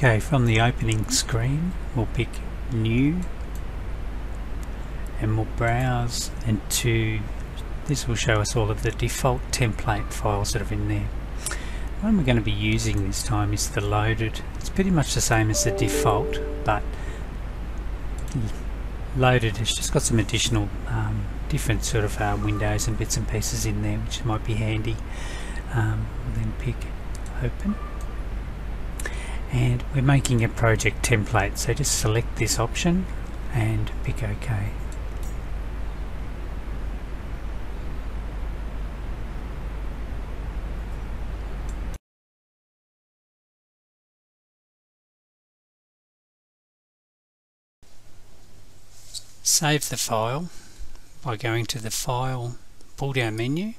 Okay, from the opening screen we'll pick New and we'll browse, and this will show us all of the default template files that are in there. The one we're going to be using this time is the loaded. It's pretty much the same as the default, but loaded has just got some additional different sort of windows and bits and pieces in there, which might be handy. We'll then pick Open, and we're making a project template, so just select this option and pick OK. Save the file by going to the File pull-down menu,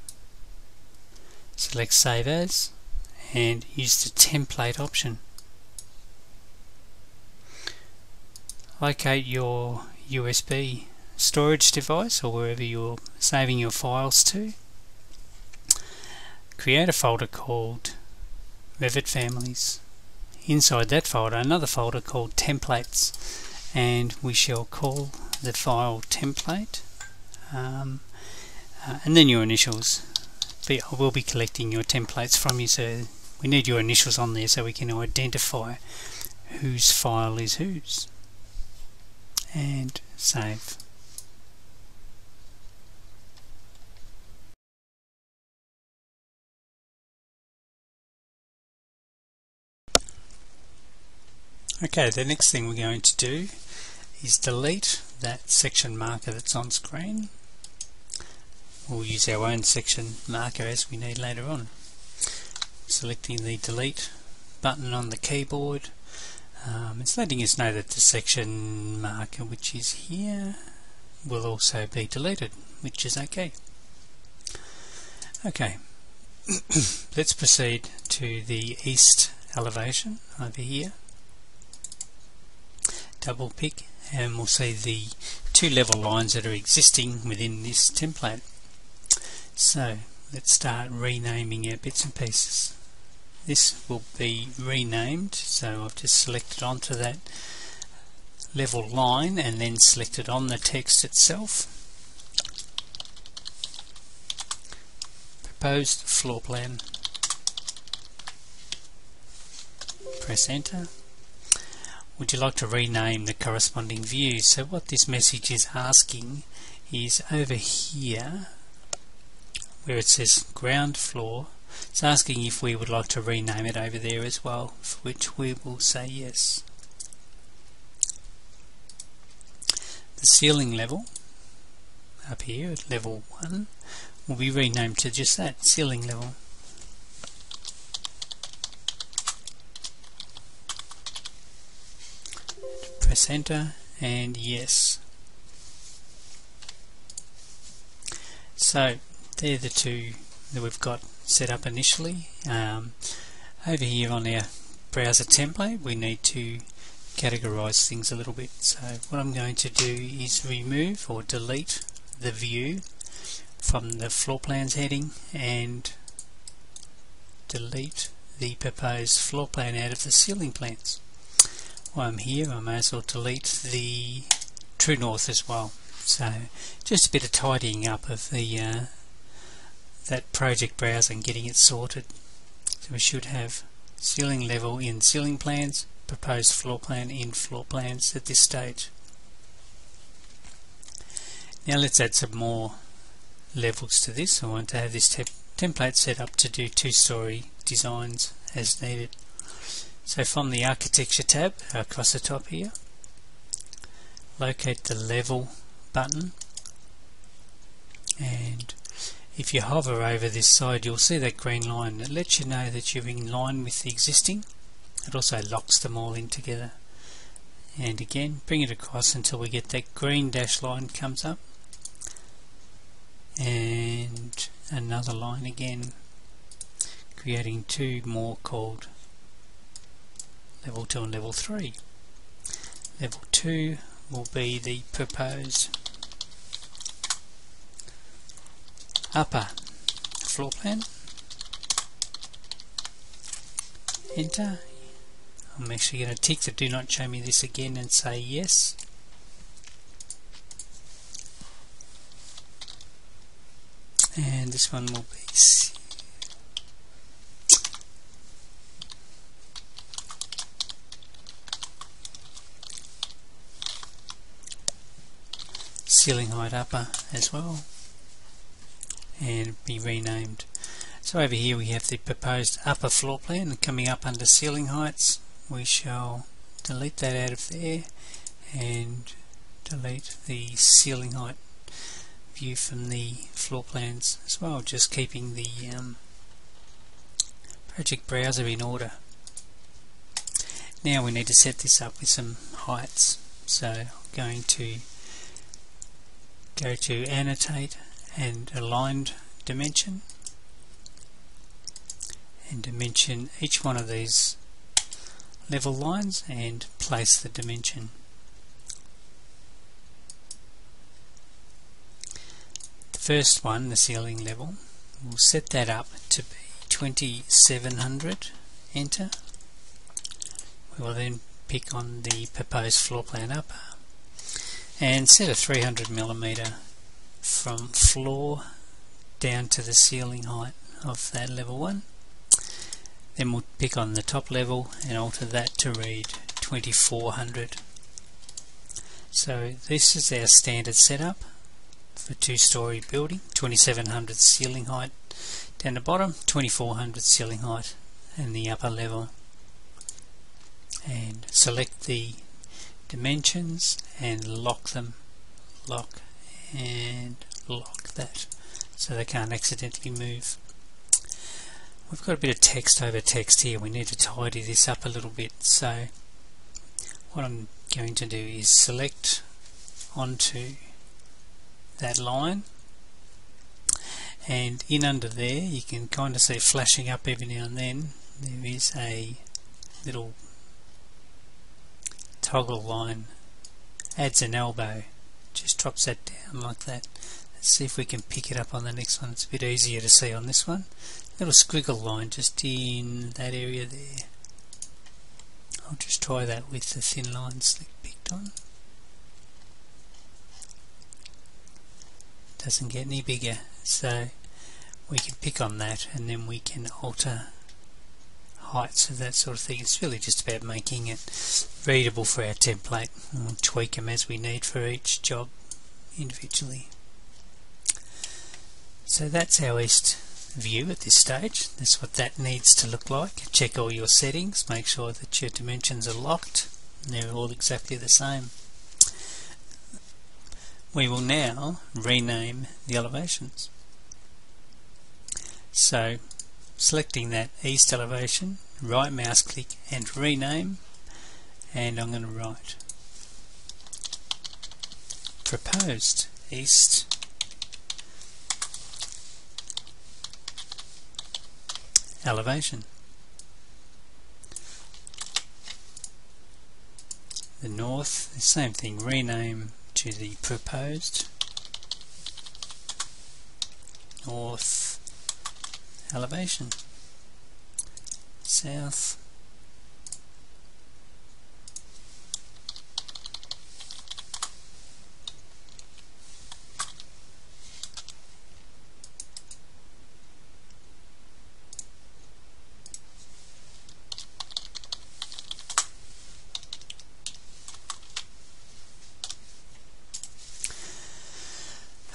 select Save As, and use the Template option. Locate your USB storage device or wherever you're saving your files to. Create a folder called Revit Families. Inside that folder, another folder called Templates, and we shall call the file template, and then your initials. I will be collecting your templates from you, so we need your initials on there so we can identify whose file is whose. And save. Okay, the next thing we're going to do is delete that section marker that's on screen. We'll use our own section marker as we need later on. Selecting the delete button on the keyboard, it's letting us know that the section marker, which is here, will also be deleted, which is okay. Okay, let's proceed to the east elevation over here. Double pick and we'll see the two level lines that are existing within this template. So let's start renaming our bits and pieces. This will be renamed, so I've just selected onto that level line and then selected on the text itself. Proposed floor plan. Press enter. Would you like to rename the corresponding view? So what this message is asking is over here where it says ground floor, it's asking if we would like to rename it over there as well, for which we will say yes. The ceiling level up here at level 1 will be renamed to just that, ceiling level. Press enter and yes. So they're the two that we've got set up initially. Over here on our browser template we need to categorize things a little bit. So what I'm going to do is remove or delete the view from the floor plans heading and delete the proposed floor plan out of the ceiling plans. While I'm here, I may as well delete the True North as well. So just a bit of tidying up of the that project browser and getting it sorted. So we should have ceiling level in ceiling plans, proposed floor plan in floor plans at this stage. Now let's add some more levels to this. I want to have this template set up to do two-story designs as needed. So from the architecture tab across the top here, locate the level button, and if you hover over this side you'll see that green line that lets you know that you're in line with the existing. It also locks them all in together, and again bring it across until we get that green dash line comes up and another line again, creating two more called level 2 and level 3. Level 2 will be the proposed upper floor plan. Enter. I'm actually going to tick the do not show me this again and say yes. And this one will be ceiling height upper as well, and be renamed. So over here we have the proposed upper floor plan, and coming up under ceiling heights we shall delete that out of there and delete the ceiling height view from the floor plans as well, just keeping the project browser in order. Now we need to set this up with some heights, so I'm going to go to annotate and aligned dimension, and dimension each one of these level lines and place the dimension. The first one, the ceiling level, we'll set that up to be 2700, enter. We will then pick on the proposed floor plan upper and set a 300mm from floor down to the ceiling height of that level 1. Then we'll pick on the top level and alter that to read 2400. So this is our standard setup for 2-story building. 2700 ceiling height down the bottom, 2400 ceiling height in the upper level. And select the dimensions and lock them, lock and lock that, so they can't accidentally move. We've got a bit of text over text here. We need to tidy this up a little bit, so what I'm going to do is select onto that line, and in under there you can kind of see flashing up every now and then there is a little toggle line, adds an elbow, just drops that down like that. Let's see if we can pick it up on the next one. It's a bit easier to see on this one. Little squiggle line just in that area there. I'll just try that with the thin lines that picked on. Doesn't get any bigger, so we can pick on that and then we can alter heights of that sort of thing. It's really just about making it readable for our template. We'll tweak them as we need for each job individually. So that's our east view at this stage. That's what that needs to look like. Check all your settings, make sure that your dimensions are locked and they're all exactly the same. We will now rename the elevations. So selecting that east elevation, right mouse click and rename, and I'm going to write proposed east elevation. The north, the same thing, rename to the proposed north elevation. South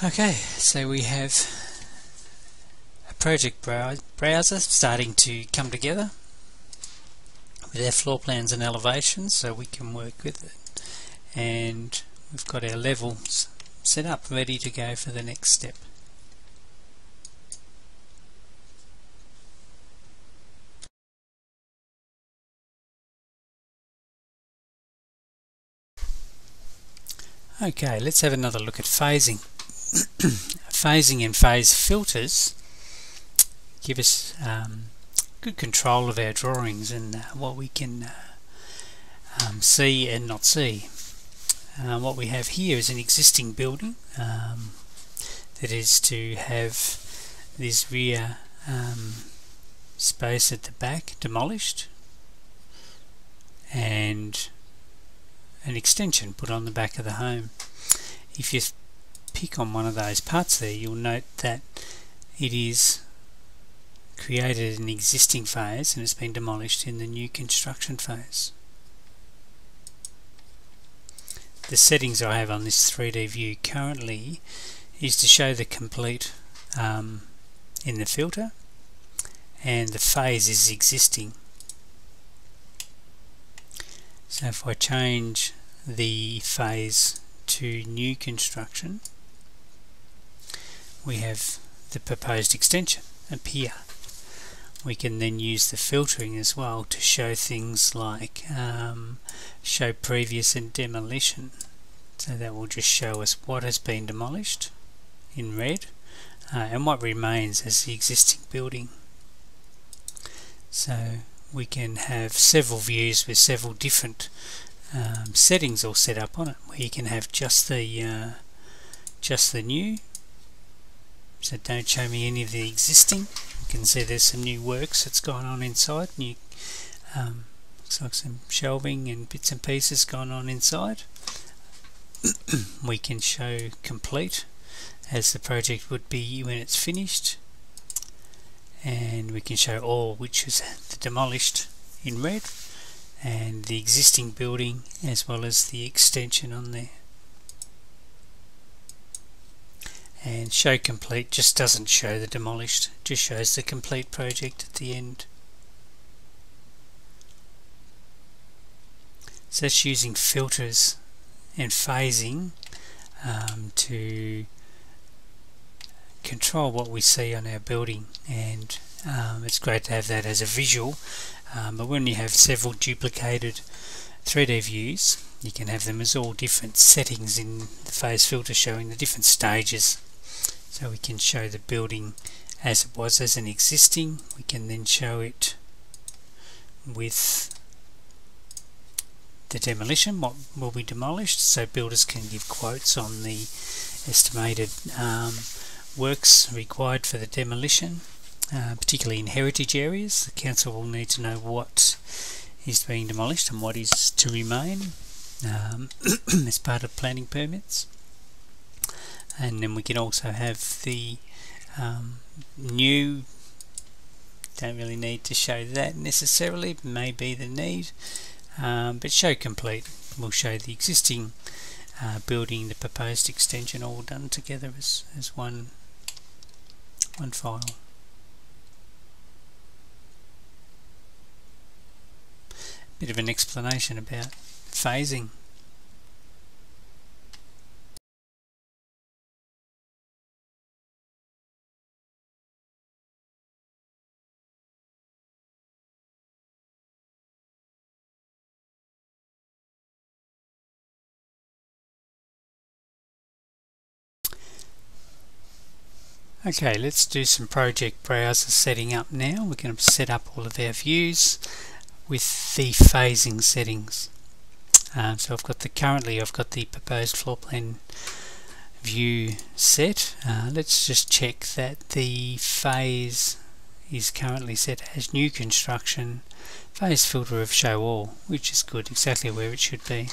Okay, so we have a project browser starting to come together with our floor plans and elevations, so we can work with it, and we've got our levels set up ready to go for the next step. Okay, let's have another look at phasing. Phasing and phase filters give us good control of our drawings and what we can see and not see. What we have here is an existing building that is to have this rear space at the back demolished, and an extension put on the back of the home. If you pick on one of those parts there, you'll note that it is created an existing phase and it's been demolished in the new construction phase. The settings I have on this 3D view currently is to show the complete in the filter, and the phase is existing. So if I change the phase to new construction, we have the proposed extension appear. We can then use the filtering as well to show things like show previous and demolition. So that will just show us what has been demolished in red and what remains as the existing building. So we can have several views with several different settings all set up on it, where you can have just the new, so don't show me any of the existing. You can see there's some new works that's gone on inside. New looks like some shelving and bits and pieces gone on inside. We can show complete as the project would be when it's finished, and we can show all, which is the demolished in red, and the existing building as well as the extension on there. And show complete just doesn't show the demolished, just shows the complete project at the end. So that's using filters and phasing to control what we see on our building, and it's great to have that as a visual, but when you have several duplicated 3D views, you can have them as all different settings in the phase filter, showing the different stages. So we can show the building as it was as an existing. We can then show it with the demolition, what will be demolished, so builders can give quotes on the estimated works required for the demolition, particularly in heritage areas. The council will need to know what is being demolished and what is to remain as part of planning permits. And then we can also have the new, don't really need to show that necessarily, may be the need, but show complete will show the existing building, the proposed extension, all done together as one file. Bit of an explanation about phasing. Okay, let's do some project browser setting up now. We're going to set up all of our views with the phasing settings. So I've got the proposed floor plan view set. Let's just check that the phase is currently set as new construction, phase filter of show all, which is good, exactly where it should be.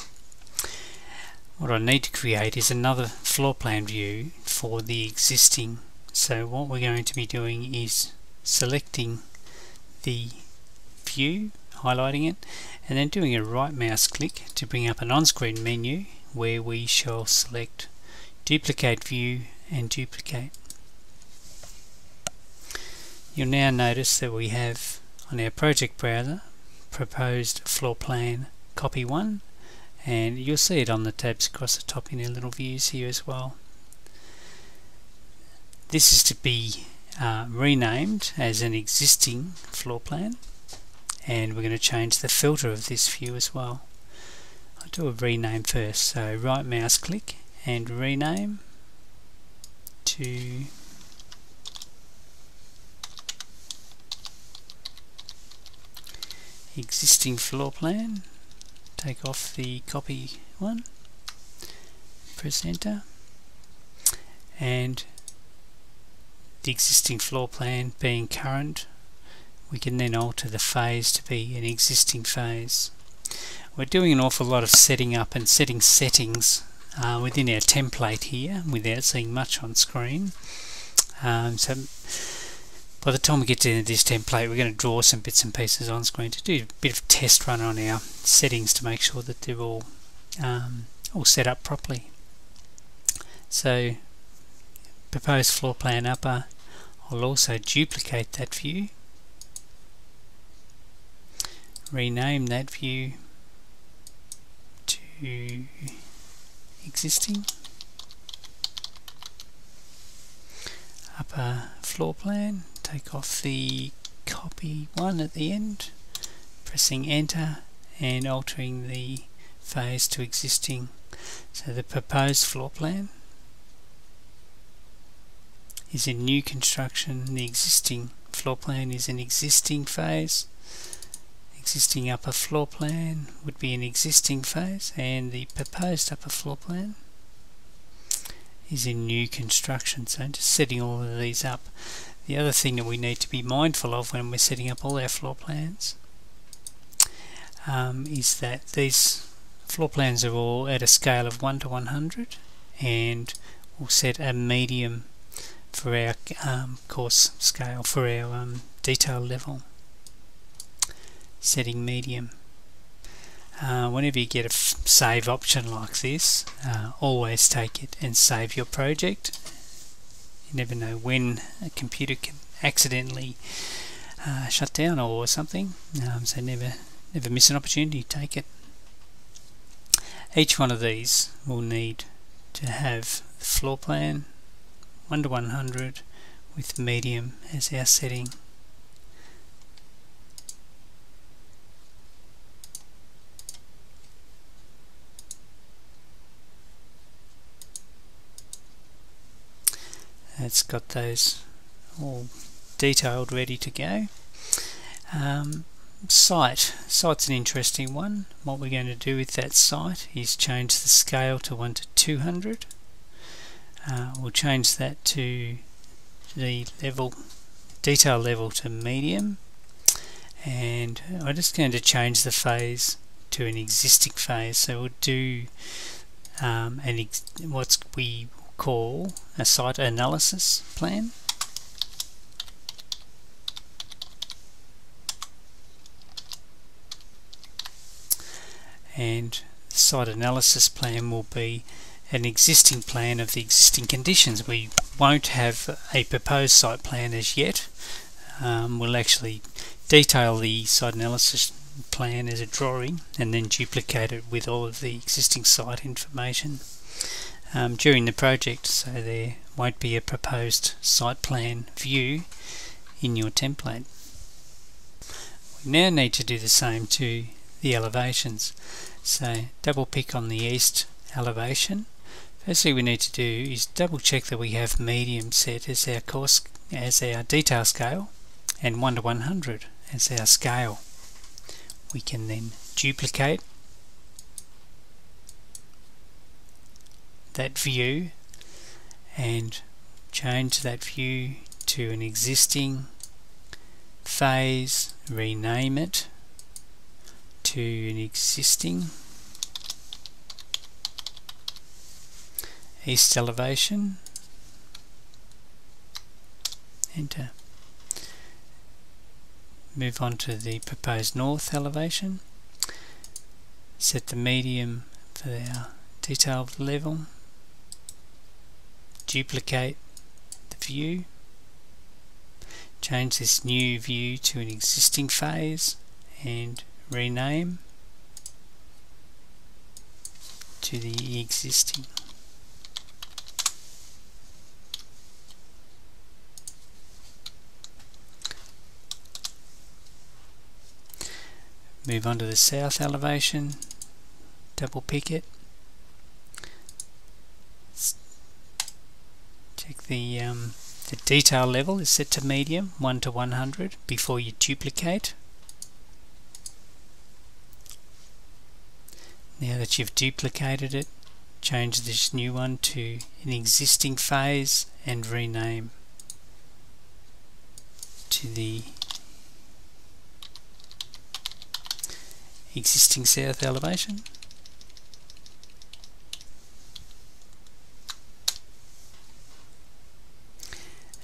What I need to create is another floor plan view for the existing. So what we're going to be doing is selecting the view, highlighting it, and then doing a right mouse click to bring up an on-screen menu where we shall select duplicate view and duplicate. You'll now notice that we have on our project browser proposed floor plan copy 1, and you'll see it on the tabs across the top in our little views here as well. This is to be renamed as an existing floor plan, and we're going to change the filter of this view as well. I'll do a rename first, so right mouse click and rename to existing floor plan. Take off the copy one, press enter, and the existing floor plan being current, we can then alter the phase to be an existing phase. We're doing an awful lot of setting up and setting settings within our template here without seeing much on screen. So by the time we get to this template, we're going to draw some bits and pieces on screen to do a bit of a test run on our settings to make sure that they're all set up properly. So proposed floor plan upper, I'll also duplicate that view, rename that view to existing, upper floor plan, take off the copy one at the end, pressing enter and altering the phase to existing. So the proposed floor plan is in new construction, the existing floor plan is an existing phase, existing upper floor plan would be an existing phase, and the proposed upper floor plan is in new construction. So just setting all of these up. The other thing that we need to be mindful of when we're setting up all our floor plans is that these floor plans are all at a scale of 1 to 100, and we'll set a medium for our course scale, for our detail level. Setting medium. Whenever you get a save option like this, always take it and save your project. You never know when a computer can accidentally shut down or something, so never miss an opportunity, take it. Each one of these will need to have the floor plan 1 to 100 with medium as our setting. It's got those all detailed, ready to go. Site's an interesting one. What we're going to do with that site is change the scale to 1 to 200. We'll change that to the detail level to medium, and I'm just going to change the phase to an existing phase. So we'll do what we call a site analysis plan. And the site analysis plan will be an existing plan of the existing conditions. We won't have a proposed site plan as yet. We'll actually detail the site analysis plan as a drawing and then duplicate it with all of the existing site information during the project, so there won't be a proposed site plan view in your template. We now need to do the same to the elevations. So double pick on the east elevation. First thing we need to do is double check that we have medium set as our detail scale and 1 to 100 as our scale. We can then duplicate that view and change that view to an existing phase, rename it to an existing east elevation, enter. Move on to the proposed north elevation, set the medium for our detail level, duplicate the view, change this new view to an existing phase and rename to the existing. Move on to the south elevation, double pick it, check the detail level is set to medium, 1 to 100 before you duplicate. Now that you've duplicated it, change this new one to an existing phase and rename to the existing south elevation.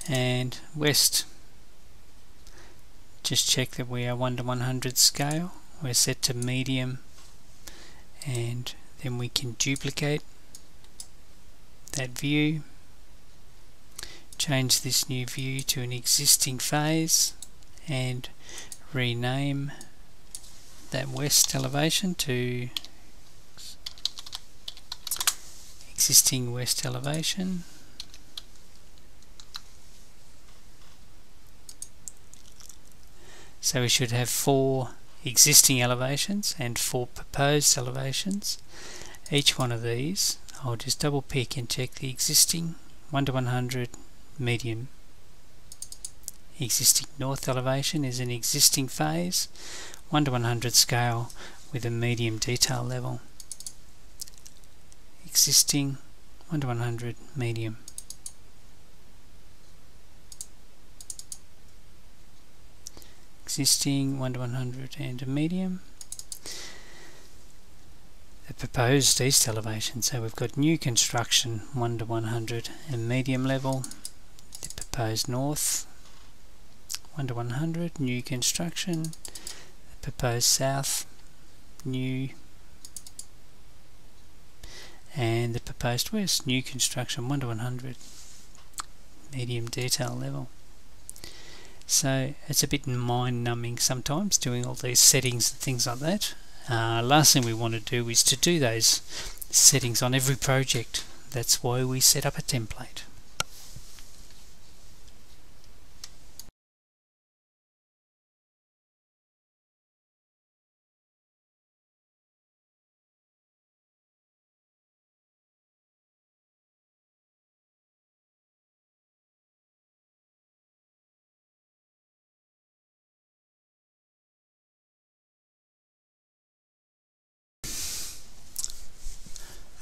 And west, just check that we are 1 to 100 scale. We're set to medium, and then we can duplicate that view, change this new view to an existing phase, and rename that west elevation to existing west elevation. So we should have 4 existing elevations and 4 proposed elevations. Each one of these, I'll just double pick and check the existing 1 to 100 medium. Existing north elevation is an existing phase, 1 to 100 scale with a medium detail level. Existing 1 to 100 medium. Existing 1 to 100 and a medium. The proposed east elevation, so we've got new construction 1 to 100 and medium level. The proposed north 1 to 100, new construction. The proposed south, new. And the proposed west, new construction 1 to 100, medium detail level. So it's a bit mind-numbing sometimes doing all these settings and things like that. Last thing we want to do is to do those settings on every project. That's why we set up a template.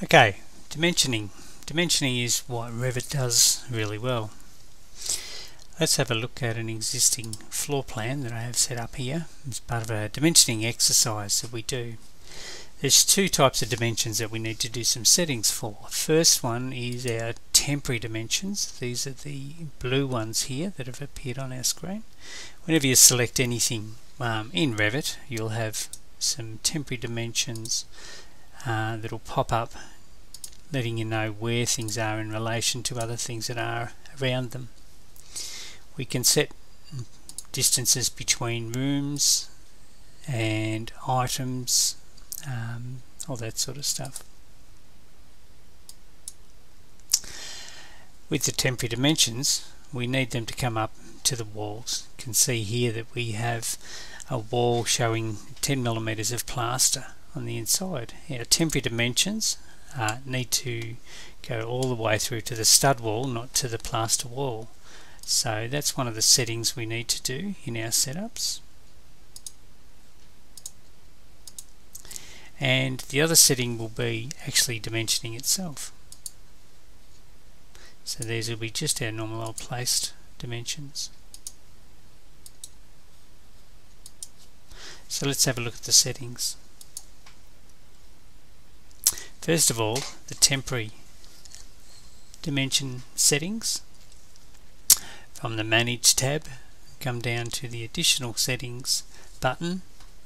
Okay, dimensioning. Dimensioning is what Revit does really well. Let's have a look at an existing floor plan that I have set up here. It's part of a dimensioning exercise that we do. There's 2 types of dimensions that we need to do some settings for. First one is our temporary dimensions. These are the blue ones here that have appeared on our screen. Whenever you select anything in Revit, you'll have some temporary dimensions that'll pop up, letting you know where things are in relation to other things that are around them. We can set distances between rooms and items, all that sort of stuff. With the temporary dimensions, we need them to come up to the walls. You can see here that we have a wall showing 10 millimeters of plaster on the inside. Our temporary dimensions need to go all the way through to the stud wall, not to the plaster wall. So that's one of the settings we need to do in our setups. And the other setting will be actually dimensioning itself. So these will be just our normal old placed dimensions. So let's have a look at the settings. First of all, the temporary dimension settings. From the Manage tab, come down to the Additional Settings button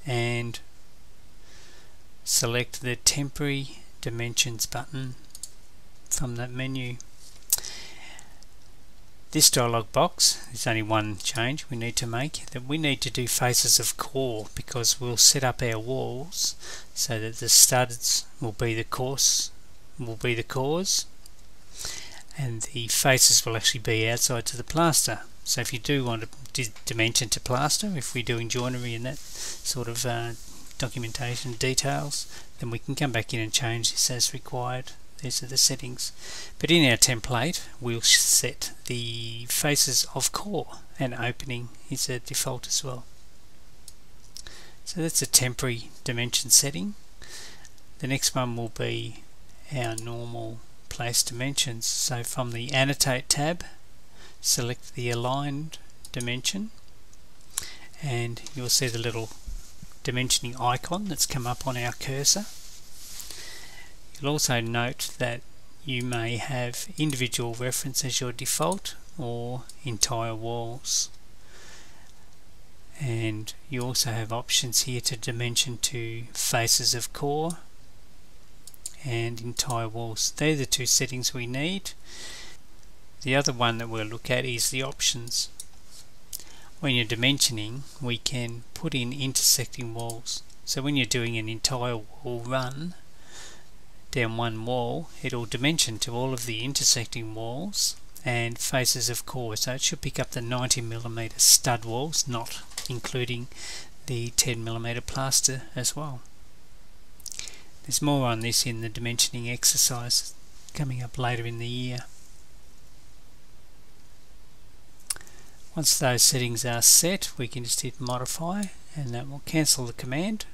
and select the Temporary Dimensions button from that menu. This dialog box, there's only one change we need to make, that we need to do faces of core, because we'll set up our walls so that the studs will be the cores, and the faces will actually be outside to the plaster. So if you do want to dimension to plaster, if we're doing joinery and that sort of documentation details, then we can come back in and change this as required. These are the settings. But in our template, we'll set the faces of core, and opening is a default as well. So that's a temporary dimension setting. The next one will be our normal place dimensions. So from the Annotate tab, select the Aligned dimension, and you'll see the little dimensioning icon that's come up on our cursor. You'll also note that you may have individual reference as your default or entire walls. And you also have options here to dimension to faces of core and entire walls. They're the two settings we need. The other one that we'll look at is the options. When you're dimensioning, we can put in intersecting walls. So when you're doing an entire wall run down one wall, it'll dimension to all of the intersecting walls and faces of core. So it should pick up the 90mm stud walls, not including the 10mm plaster as well. There's more on this in the dimensioning exercise coming up later in the year. Once those settings are set, we can just hit modify and that will cancel the command.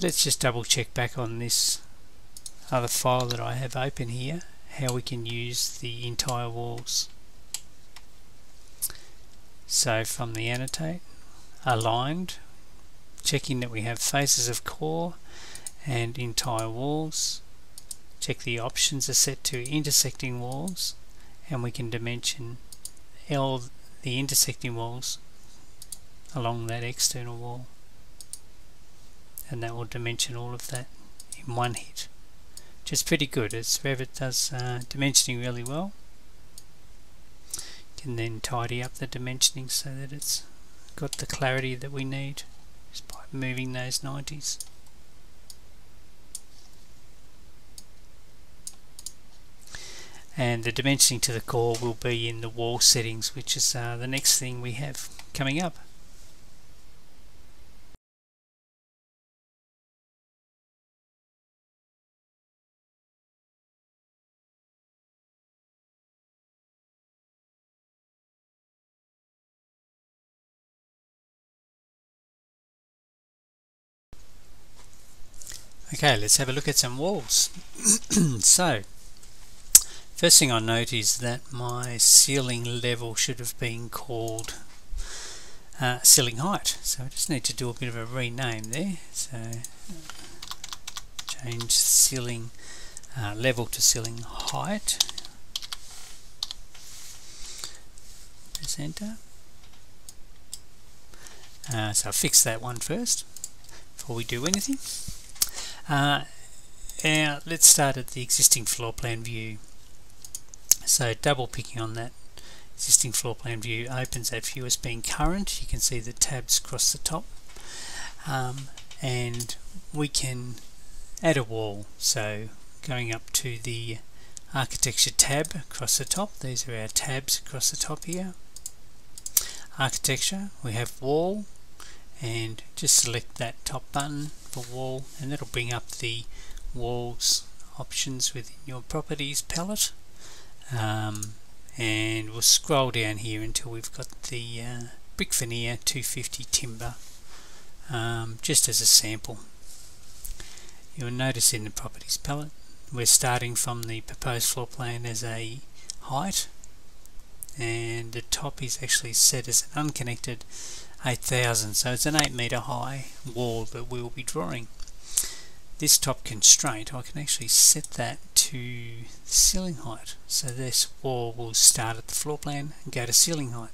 Let's just double check back on this other file that I have open here, how we can use the entire walls. So from the annotate, aligned, checking that we have faces of core and entire walls, check the options are set to intersecting walls, and we can dimension the intersecting walls along that external wall, and that will dimension all of that in one hit, which is pretty good. Revit does dimensioning really well. You can then tidy up the dimensioning so that it's got the clarity that we need just by moving those 90s. And the dimensioning to the core will be in the wall settings, which is the next thing we have coming up. Okay, let's have a look at some walls. So, first thing I note is that my ceiling level should have been called ceiling height. So I just need to do a bit of a rename there. So change ceiling level to ceiling height. Press enter. So I'll fix that one first before we do anything. Now let's start at the existing floor plan view. So double picking on that existing floor plan view opens that view as being current. You can see the tabs across the top, and we can add a wall. So going up to the architecture tab across the top, these are our tabs across the top here. Architecture, we have wall, and just select that top button for wall, and that'll bring up the walls options within your properties palette. And we'll scroll down here until we've got the brick veneer 250 timber, just as a sample. You'll notice in the properties palette we're starting from the proposed floor plan as a height, and the top is actually set as an unconnected 8000, so it's an 8 meter high wall that we'll be drawing. This top constraint, I can actually set that to ceiling height, so this wall will start at the floor plan and go to ceiling height.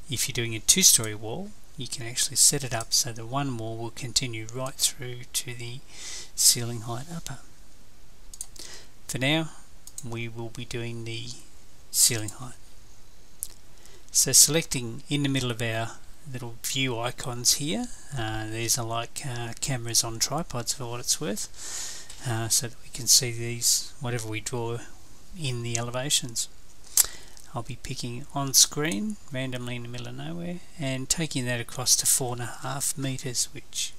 If you're doing a two-story wall, you can actually set it up so the one wall will continue right through to the ceiling height upper. For now, we will be doing the ceiling height. So selecting in the middle of our little view icons here, these are like cameras on tripods for what it's worth, so that we can see these, whatever we draw in the elevations. I'll be picking on screen randomly in the middle of nowhere and taking that across to 4.5 meters, which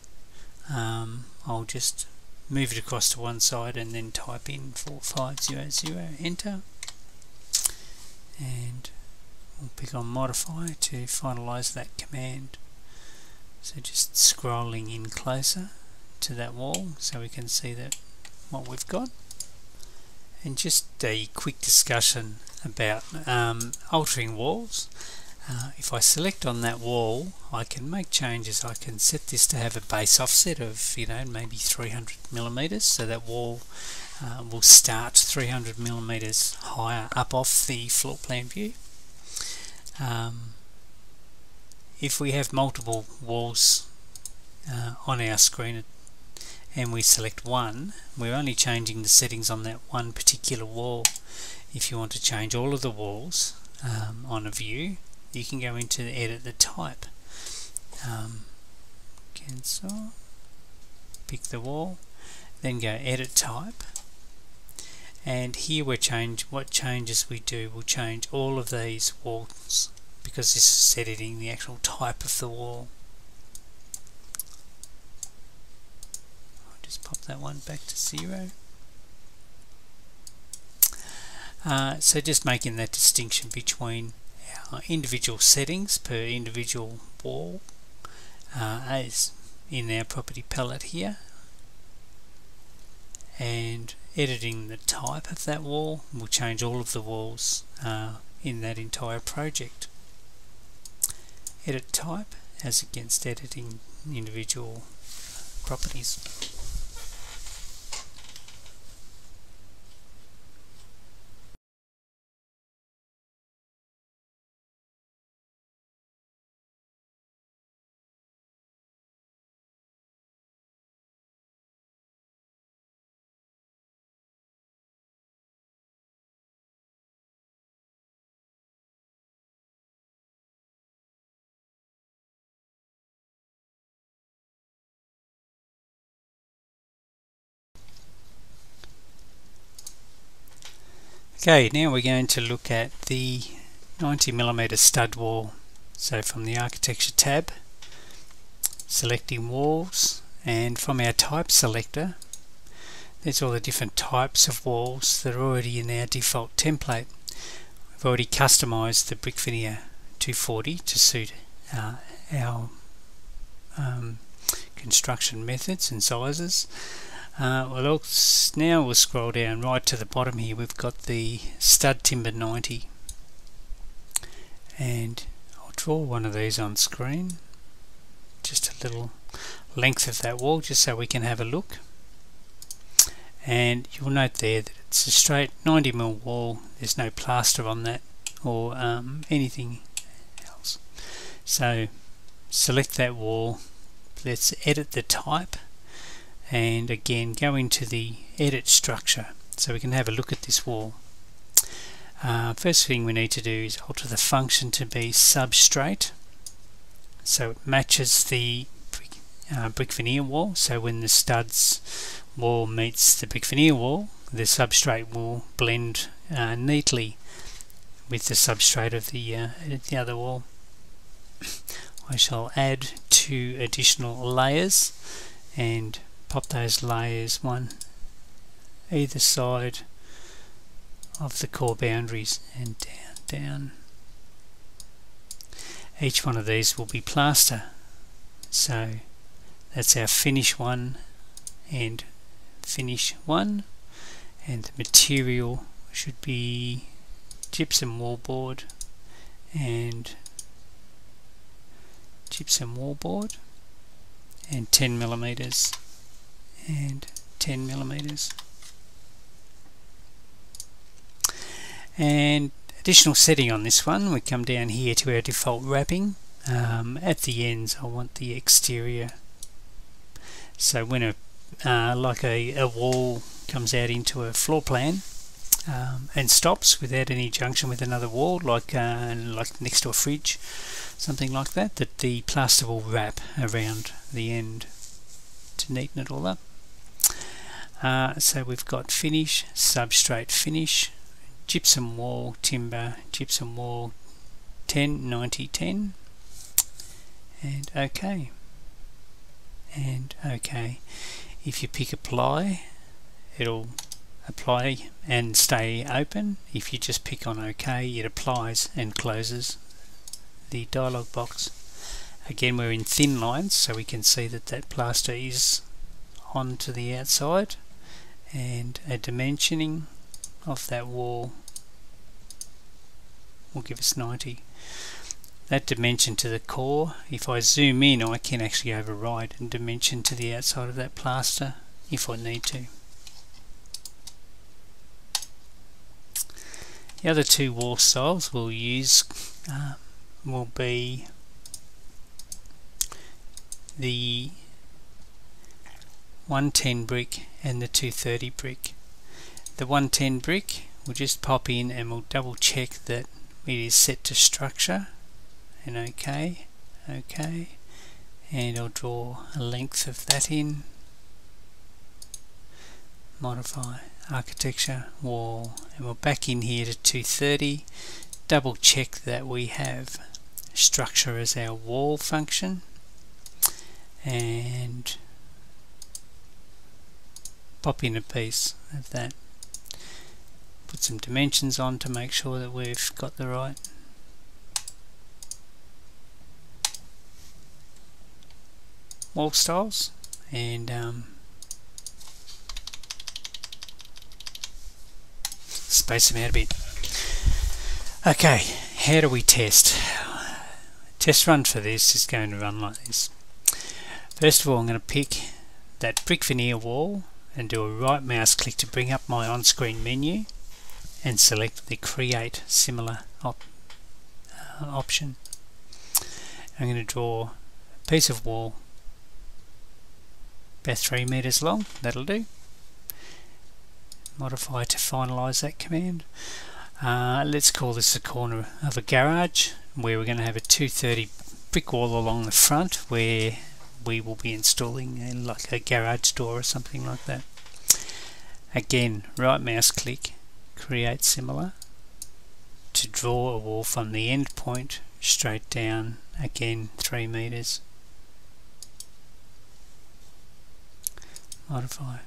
I'll just move it across to one side and then type in 4500, enter, and we'll pick on modify to finalize that command. So just scrolling in closer to that wall so we can see that what we've got. And just a quick discussion about altering walls. If I select on that wall, I can make changes. I can set this to have a base offset of, maybe 300 millimeters, so that wall will start 300 millimeters higher up off the floor plan view. If we have multiple walls on our screen and we select one, we're only changing the settings on that one particular wall. If you want to change all of the walls on a view, you can go into edit the type, cancel, pick the wall, then go edit type, and here we'll change what changes we do. We'll change all of these walls because this is editing the actual type of the wall. I'll just pop that one back to 0. So just making that distinction between our individual settings per individual wall as in our property palette here, and editing the type of that wall will change all of the walls in that entire project. Edit type as against editing individual properties. Okay, now we're going to look at the 90mm stud wall. So from the architecture tab, selecting walls, and from our type selector, there's all the different types of walls that are already in our default template. We've already customized the brick veneer 240 to suit our construction methods and sizes. Now we'll scroll down right to the bottom here. We've got the stud timber 90, and I'll draw one of these on screen, just a little length of that wall just so we can have a look. And you'll note there that it's a straight 90mm wall. There's no plaster on that or anything else. So select that wall, let's edit the type, and again go into the edit structure so we can have a look at this wall. First thing we need to do is alter the function to be substrate so it matches the brick veneer wall. So when the studs wall meets the brick veneer wall, the substrate will blend neatly with the substrate of the other wall. I shall add 2 additional layers and pop those layers one either side of the core boundaries and down. Each one of these will be plaster. So that's our finish 1 and finish 1, and the material should be gypsum wallboard and gypsum wallboard, and 10mm and 10mm. And additional setting on this one, we come down here to our default wrapping. At the ends I want the exterior, so when a wall comes out into a floor plan and stops without any junction with another wall, like next to a fridge, something like that, that the plaster will wrap around the end to neaten it all up. So we've got finish, substrate finish, gypsum wall timber, gypsum wall 10, 90, 10, and OK. And OK. If you pick apply, it'll apply and stay open. If you just pick on OK, it applies and closes the dialog box. Again, we're in thin lines, so we can see that that plaster is onto the outside, and a dimensioning of that wall will give us 90. that dimension to the core. If I zoom in, I can actually override and dimension to the outside of that plaster if I need to. The other two wall styles we'll use will be the 110 brick and the 230 brick. The 110 brick, we'll just pop in and we'll double check that it is set to structure, and OK, and I'll draw a length of that in, modify architecture, wall, and we'll back in here to 230, double check that we have structure as our wall function, and pop in a piece of that. Put some dimensions on to make sure that we've got the right wall styles, and space them out a bit. Okay, how do we test? Test run for this is going to run like this. First of all, I'm going to pick that brick veneer wall and do a right mouse click to bring up my on-screen menu and select the create similar option. I'm going to draw a piece of wall about 3 meters long, that'll do. Modify to finalize that command. Let's call this the corner of a garage, where we're going to have a 230 brick wall along the front where we will be installing like a garage door or something like that. Again, right mouse click, create similar, to draw a wall from the end point straight down, again 3 meters. Modify.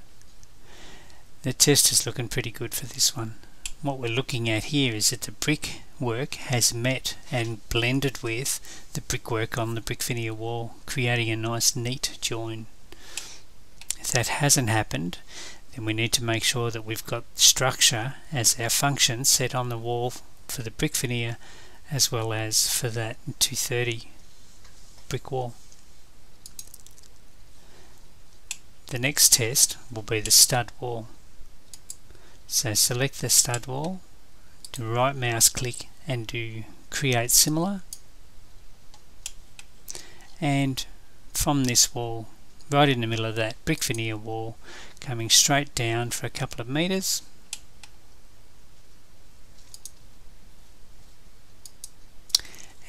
The test is looking pretty good for this one. What we're looking at here is that the brickwork has met and blended with the brickwork on the brick veneer wall, creating a nice neat join. If that hasn't happened, then we need to make sure that we've got structure as our function set on the wall for the brick veneer as well as for that 230 brick wall. The next test will be the stud wall. So select the stud wall, do right mouse click and do create similar, and from this wall, right in the middle of that brick veneer wall, coming straight down for a couple of meters,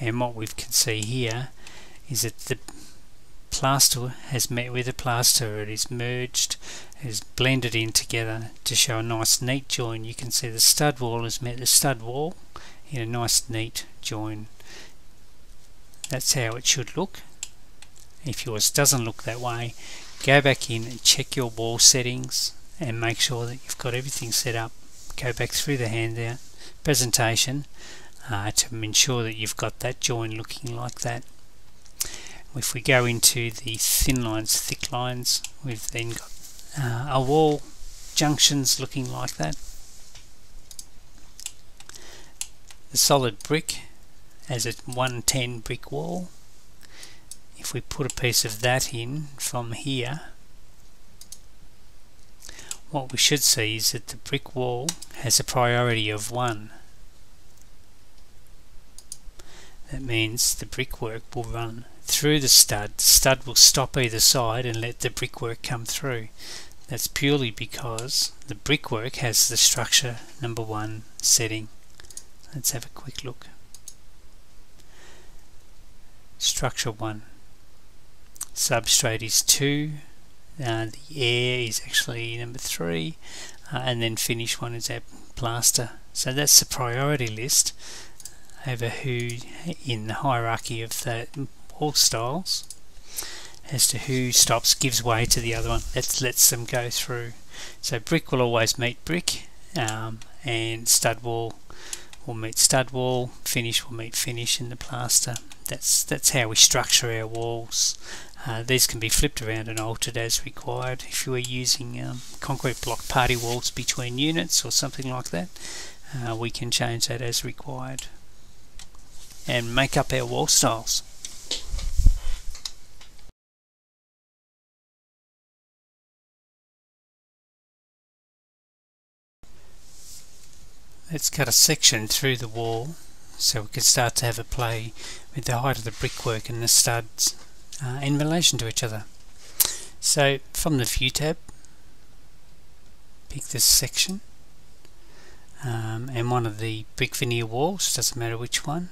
and what we can see here is that the plaster has met with the plaster, it is merged, it is blended in together to show a nice neat join. You can see the stud wall has met the stud wall in a nice neat join. That's how it should look. If yours doesn't look that way, go back in and check your wall settings and make sure that you've got everything set up. Go back through the handout presentation to ensure that you've got that join looking like that. If we go into the thin lines, thick lines, we've then got our wall junctions looking like that. The solid brick as a 110 brick wall. If we put a piece of that in from here, what we should see is that the brick wall has a priority of 1. That means the brickwork will run through the stud. The stud will stop either side and let the brickwork come through. That's purely because the brickwork has the structure number 1 setting. Let's have a quick look. Structure 1. Substrate is 2. The air is actually number 3. And then finish 1 is our plaster. So that's the priority list over who in the hierarchy of the wall styles as to who gives way to the other one. That lets them go through. So brick will always meet brick, and stud wall will meet stud wall, finish will meet finish in the plaster. That's how we structure our walls. These can be flipped around and altered as required. If you were using concrete block party walls between units or something like that, we can change that as required. and make up our wall styles. Let's cut a section through the wall so we can start to have a play with the height of the brickwork and the studs in relation to each other. So from the View tab, pick this section and one of the brick veneer walls, doesn't matter which one.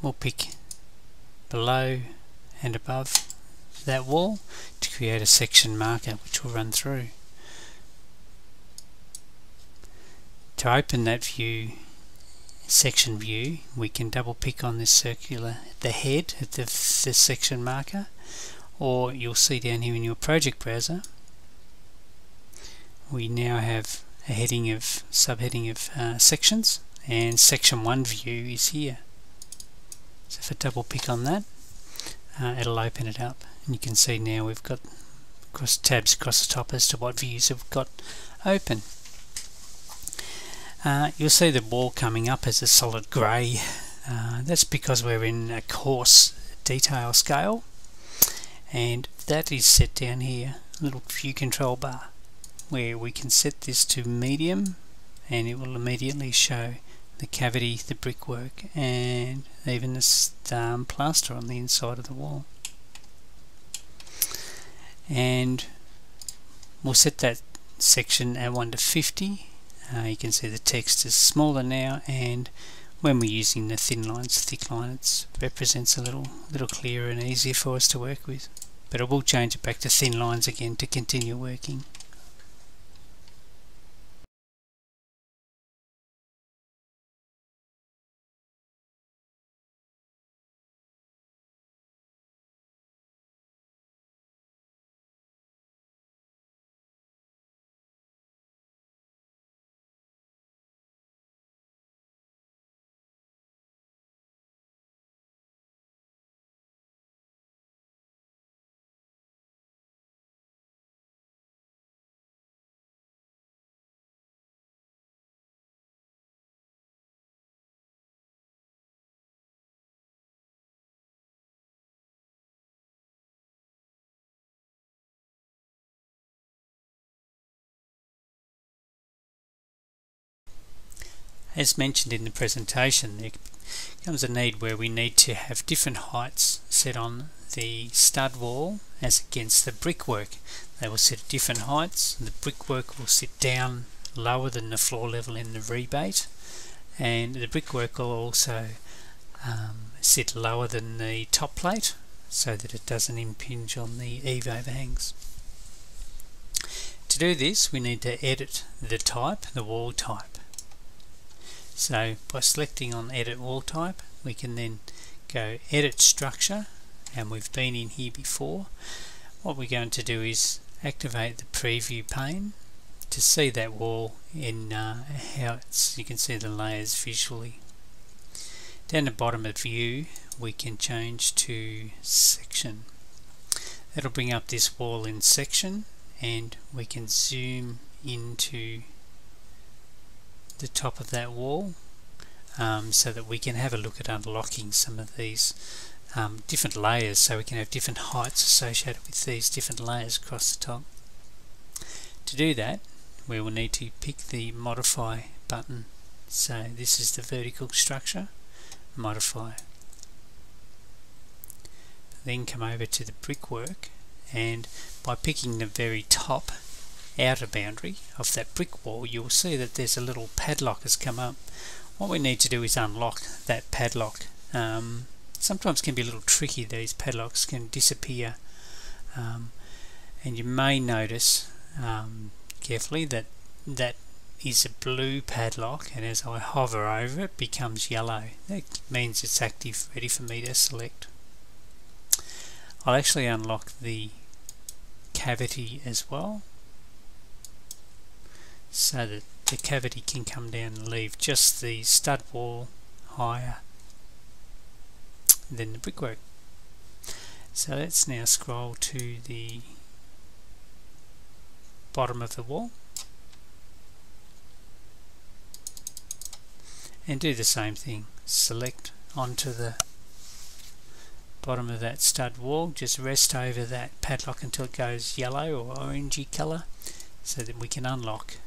We'll pick below and above that wall to create a section marker which will run through. To open that section view, we can double pick on this circular, the head of the section marker, or you'll see down here in your project browser we now have a subheading of sections, and section 1 view is here. So if I double pick on that, it'll open it up, and you can see now we've got tabs across the top as to what views we've got open. You'll see the wall coming up as a solid grey. That's because we're in a coarse detail scale, and that is set down here, a little view control bar, where we can set this to medium and it will immediately show the cavity, the brickwork, and even the plaster on the inside of the wall. And we'll set that section at 1 to 50. You can see the text is smaller now, and when we're using the thin lines, thick line, it represents a little clearer and easier for us to work with. But I will change it back to thin lines again to continue working. As mentioned in the presentation, there comes a need where we need to have different heights set on the stud wall as against the brickwork. They will sit at different heights. The brickwork will sit down lower than the floor level in the rebate, and the brickwork will also sit lower than the top plate so that it doesn't impinge on the eave overhangs. To do this, we need to edit the type, the wall type. So by selecting on edit wall type, we can then go edit structure, and we've been in here before. What we're going to do is activate the preview pane to see that wall in how you can see the layers visually. Down the bottom of view, we can change to section. That'll bring up this wall in section, and we can zoom into the top of that wall so that we can have a look at unlocking some of these different layers, so we can have different heights associated with these different layers across the top. To do that, we will need to pick the modify button. So this is the vertical structure, modify. Then come over to the brickwork, and by picking the very top outer boundary of that brick wall, you'll see that there's a little padlock has come up. What we need to do is unlock that padlock. Sometimes can be a little tricky, these padlocks can disappear, and you may notice carefully that that is a blue padlock, and as I hover over it becomes yellow. That means it's active, ready for me to select. I'll actually unlock the cavity as well, so that the cavity can come down and leave just the stud wall higher than the brickwork. So let's now scroll to the bottom of the wall and do the same thing. Select, onto the bottom of that stud wall. Just rest over that padlock until it goes yellow or orangey colour, so that we can unlock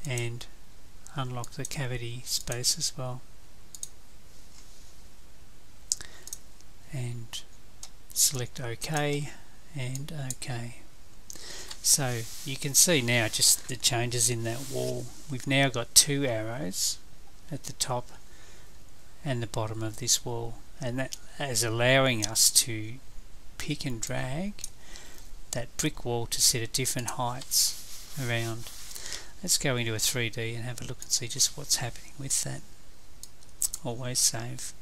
the cavity space as well. And select OK and OK. So you can see now just the changes in that wall. We've now got two arrows at the top and the bottom of this wall, and that is allowing us to pick and drag that brick wall to set at different heights around. Let's go into a 3D and have a look and see just what's happening with that. Always save.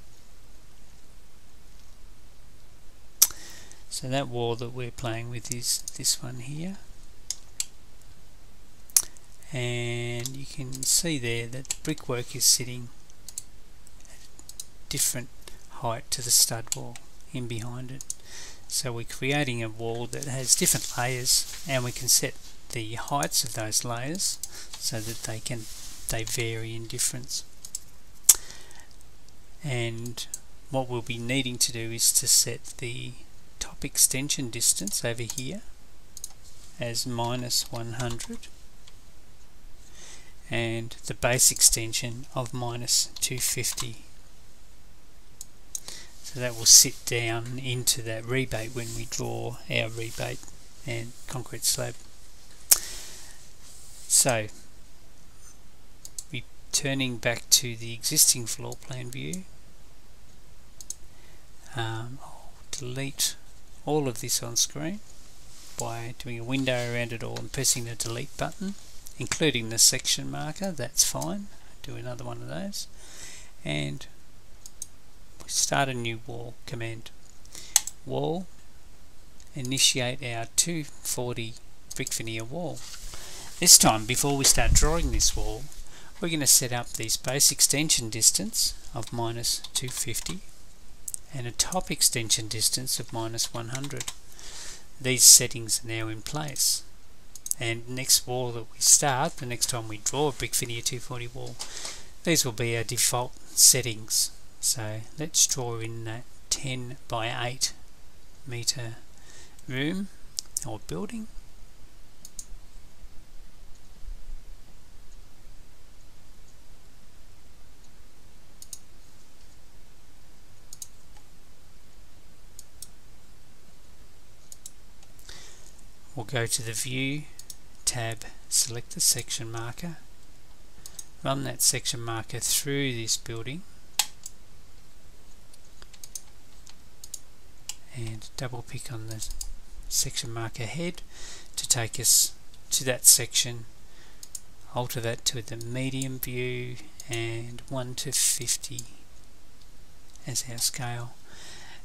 So that wall that we're playing with is this one here, and you can see there that the brickwork is sitting at a different height to the stud wall in behind it. So we're creating a wall that has different layers, and we can set the heights of those layers so that they vary in difference. And what we'll be needing to do is to set the top extension distance over here as -100 and the base extension of -250. So that will sit down into that rebate when we draw our rebate and concrete slab. So returning back to the existing floor plan view, I'll delete all of this on screen by doing a window around it all and pressing the delete button, including the section marker. That's fine. Do another one of those, and we start a new wall command. Wall, initiate our 240 brick veneer wall. This time, before we start drawing this wall, we're going to set up this base extension distance of -250 and a top extension distance of -100. These settings are now in place, and next wall that we start, the next time we draw a brick veneer 240 wall, these will be our default settings. So let's draw in that 10 by 8 meter room or building. We'll go to the View tab, select the section marker, run that section marker through this building, and double click on the section marker head to take us to that section. Alter that to the medium view and 1:50 as our scale,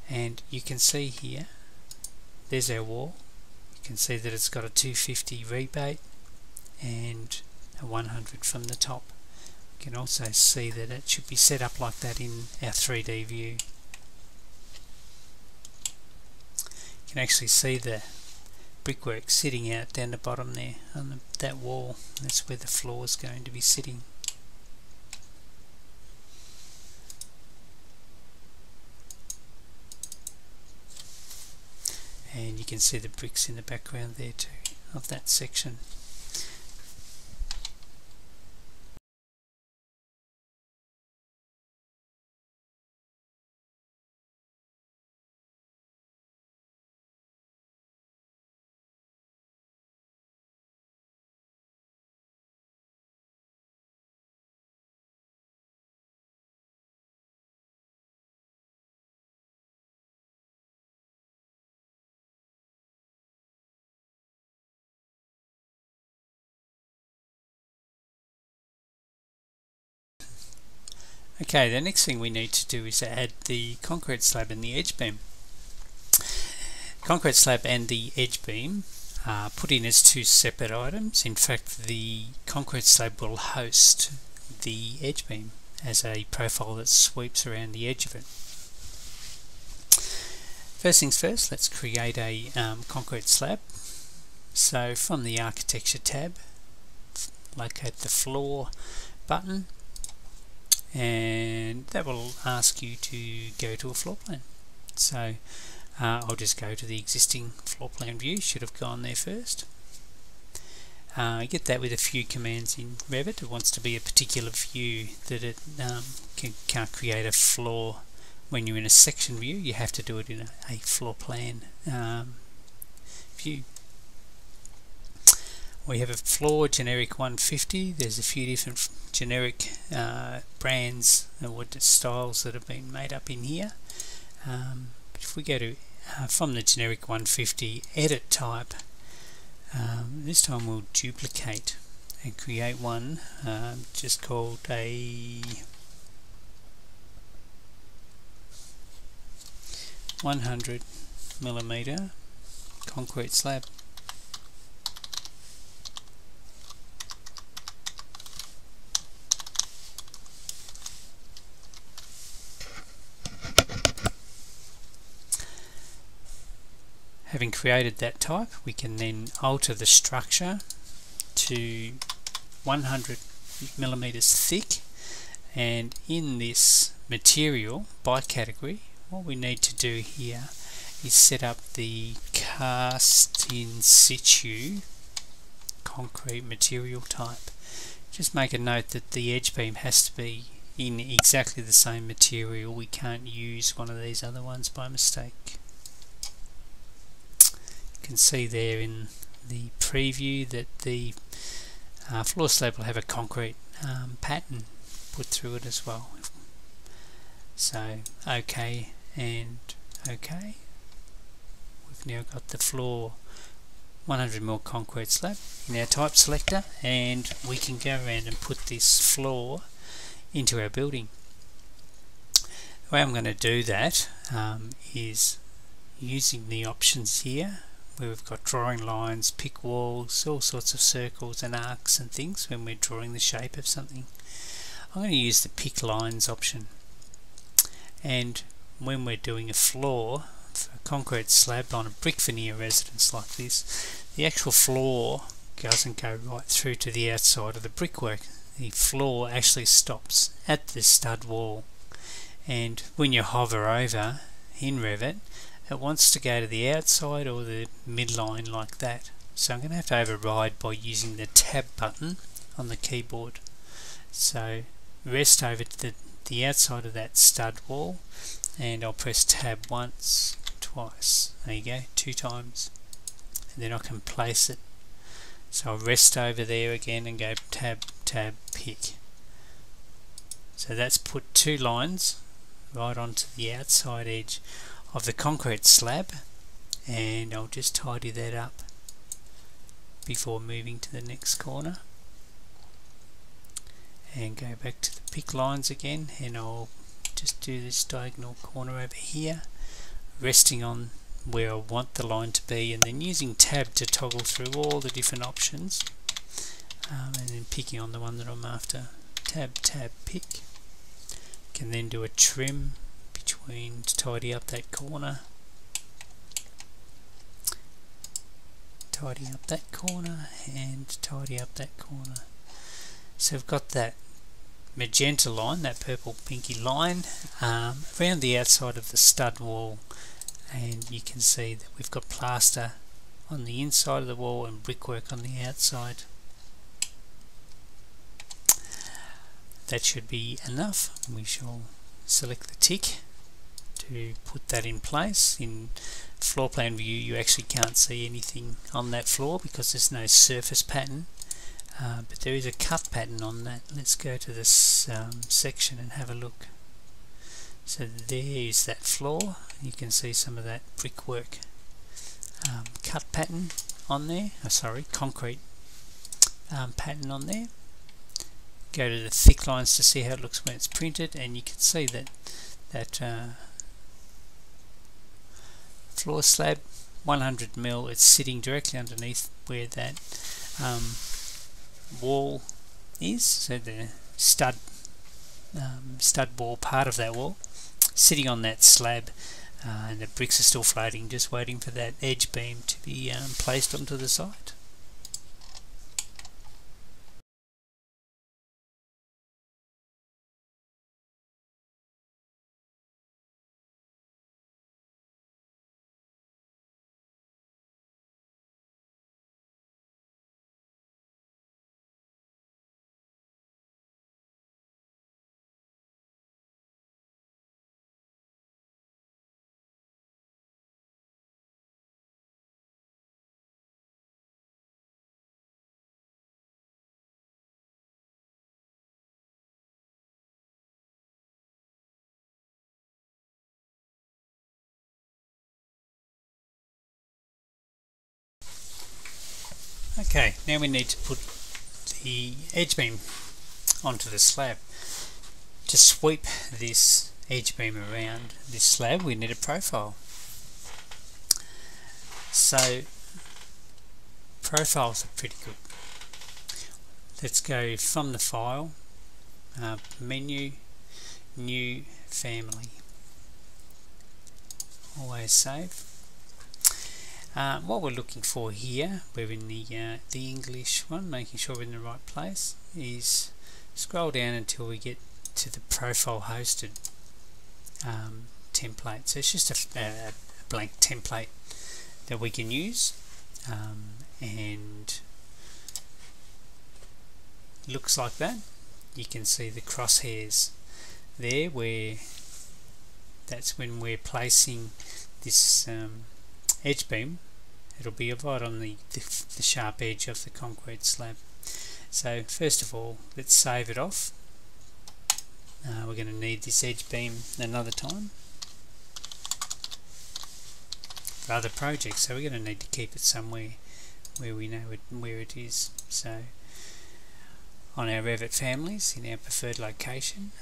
and you can see here there's our wall. You can see that it's got a 250 rebate and a 100 from the top. You can also see that it should be set up like that in our 3D view. You can actually see the brickwork sitting out down the bottom there on that wall. That's where the floor is going to be sitting. And you can see the bricks in the background there too of that section. Okay, the next thing we need to do is add the concrete slab and the edge beam. Concrete slab and the edge beam are put in as two separate items. In fact, the concrete slab will host the edge beam as a profile that sweeps around the edge of it. First things first, let's create a concrete slab. So from the Architecture tab, locate the Floor button, and and that will ask you to go to a floor plan. So I'll just go to the existing floor plan view. Should have gone there first. I get that with a few commands in Revit. It wants to be a particular view that it can't create a floor when you're in a section view. You have to do it in a floor plan view. We have a floor generic 150. There's a few different generic brands and what styles that have been made up in here. But if we go to from the generic 150 edit type, this time we'll duplicate and create one just called a 100mm concrete slab. Having created that type, we can then alter the structure to 100mm thick, and in this material by category, what we need to do here is set up the cast in situ concrete material type. Just make a note that the edge beam has to be in exactly the same material. We can't use one of these other ones by mistake. You can see there in the preview that the floor slab will have a concrete pattern put through it as well. So OK and OK. We've now got the floor 100mm concrete slab in our type selector, and we can go around and put this floor into our building. The way I'm going to do that is using the options here, where we've got drawing lines, pick walls, all sorts of circles and arcs and things when we're drawing the shape of something. I'm going to use the pick lines option, and when we're doing a floor for a concrete slab on a brick veneer residence like this, the actual floor doesn't go right through to the outside of the brickwork. The floor actually stops at the stud wall, and when you hover over in Revit, it wants to go to the outside or the midline like that. So I'm going to have to override by using the tab button on the keyboard. So rest over to the outside of that stud wall, and I'll press tab once, twice, there you go, 2 times, and then I can place it. So I'll rest over there again and go tab, tab, pick. So that's put 2 lines right onto the outside edge of the concrete slab, and I'll just tidy that up before moving to the next corner, and go back to the pick lines again, and I'll just do this diagonal corner over here, resting on where I want the line to be, and then using tab to toggle through all the different options, and then picking on the one that I'm after. Tab, tab, pick. Can then do a trim between to tidy up that corner, tidy up that corner, and tidy up that corner. So we've got that magenta line, that purple pinky line, around the outside of the stud wall, and you can see that we've got plaster on the inside of the wall and brickwork on the outside. That should be enough. We shall select the tick to put that in place. In floor plan view you actually can't see anything on that floor because there's no surface pattern, but there is a cut pattern on that. Let's go to this section and have a look. So there is that floor. You can see some of that brickwork cut pattern on there, concrete pattern on there. Go to the thick lines to see how it looks when it's printed, and you can see that floor slab 100mm, it's sitting directly underneath where that wall is, so the stud wall, part of that wall, sitting on that slab, and the bricks are still floating, just waiting for that edge beam to be placed onto the site. Okay, now we need to put the edge beam onto the slab. To sweep this edge beam around this slab, we need a profile. So profiles are pretty good. Let's go from the file, menu, new, family. Always save. What we're looking for here, we're in the English one, making sure we're in the right place, is scroll down until we get to the profile hosted template. So it's just a blank template that we can use, and looks like that. You can see the crosshairs there, where that's when we're placing this edge beam. It'll be right on the sharp edge of the concrete slab. So first of all, let's save it off. We're going to need this edge beam another time for other projects, so we're going to need to keep it somewhere where we know where it is. So on our Revit families, in our preferred location,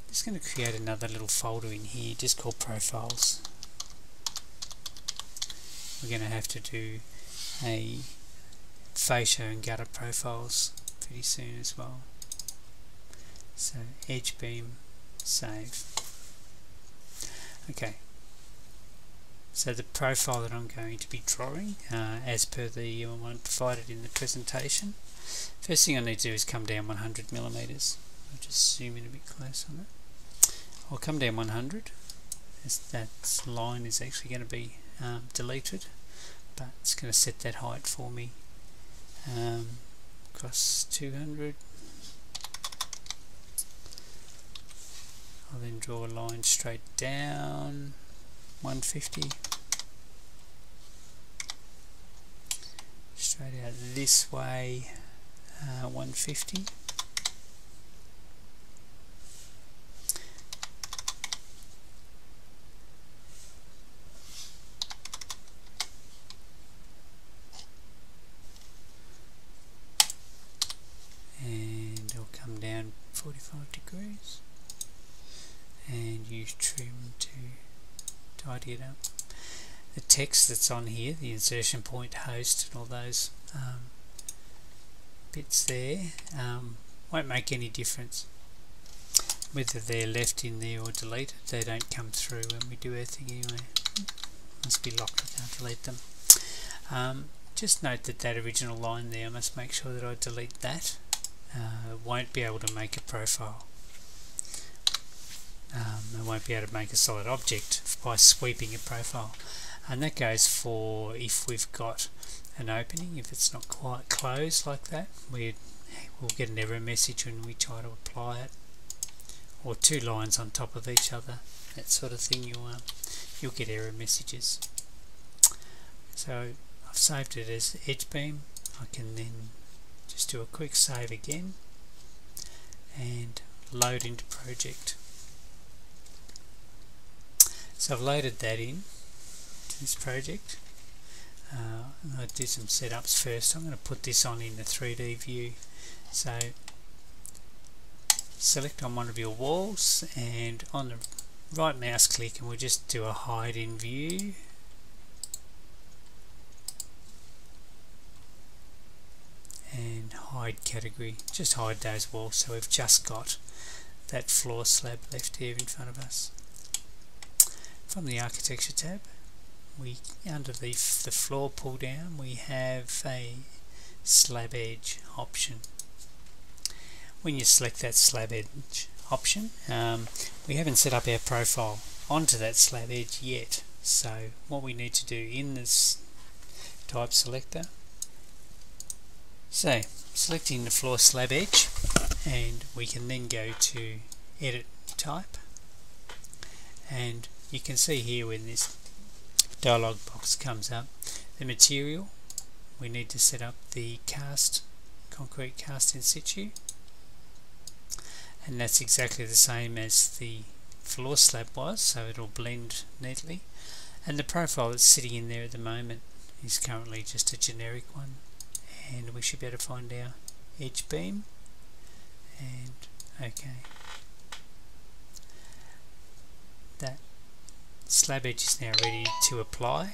just going to create another little folder in here just called profiles. We're going to have to do a fascia and gutter profiles pretty soon as well. So edge beam, save. Okay, so the profile that I'm going to be drawing, as per the one provided in the presentation, first thing I need to do is come down 100mm. I'll just zoom in a bit close on it. I'll come down 100. That line is actually going to be deleted, but it's going to set that height for me. Across 200. I'll then draw a line straight down 150, straight out this way 150, and I'll come down 45 degrees and use trim to tidy it up. The text that's on here, the insertion point, host, and all those bits there, won't make any difference whether they're left in there or deleted. They don't come through when we do our thing anyway. Must be locked, I can't delete them. Just note that that original line there, I must make sure that I delete that. Won't be able to make a profile. I won't be able to make a solid object by sweeping a profile, and that goes for if we've got an opening. If it's not quite closed like that, we'll get an error message when we try to apply it, or two lines on top of each other, that sort of thing. You'll get error messages. So I've saved it as edge beam. I can then just do a quick save again and load into project. So I've loaded that in to this project. I'm going to do some setups first. I'm going to put this on in the 3D view. So select on one of your walls, and on the right mouse click, and we'll just do a hide in view. And hide category. Just hide those walls so we've just got that floor slab left here in front of us. From the architecture tab, we under the floor pull down, we have a slab edge option. When you select that slab edge option, we haven't set up our profile onto that slab edge yet. So what we need to do in this type selector, so selecting the floor slab edge, and we can then go to edit type, and you can see here when this dialog box comes up, the material, we need to set up the concrete cast in situ, and that's exactly the same as the floor slab was, so it'll blend neatly. And the profile that's sitting in there at the moment is currently just a generic one, and we should be able to find our edge beam, and okay, that slab edge is now ready to apply.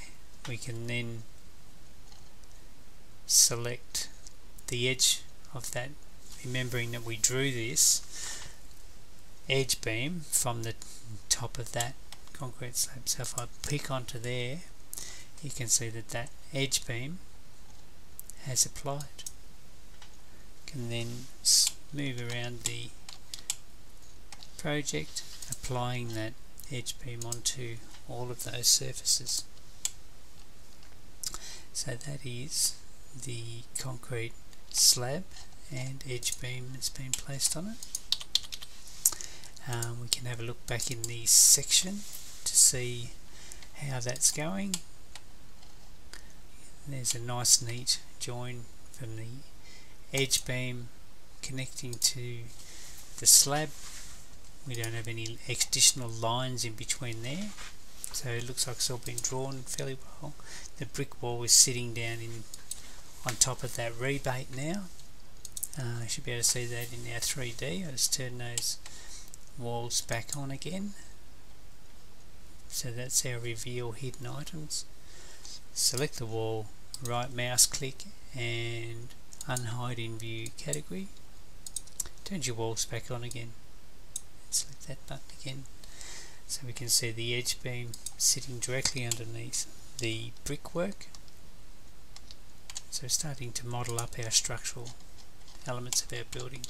We can then select the edge of that, remembering that we drew this edge beam from the top of that concrete slab. So if I pick onto there, you can see that that edge beam has applied. Can then move around the project, applying that edge beam onto all of those surfaces. So that is the concrete slab and edge beam that's been placed on it. We can have a look back in the section to see how that's going. There's a nice neat join from the edge beam connecting to the slab. We don't have any additional lines in between there, so it looks like it's all been drawn fairly well. The brick wall is sitting down on top of that rebate now. You should be able to see that in our 3D. I'll just turn those walls back on again. So that's our reveal hidden items. Select the wall, right mouse click and unhide in view category. Turns your walls back on again. Select that button again, so we can see the edge beam sitting directly underneath the brickwork. So starting to model up our structural elements of our building.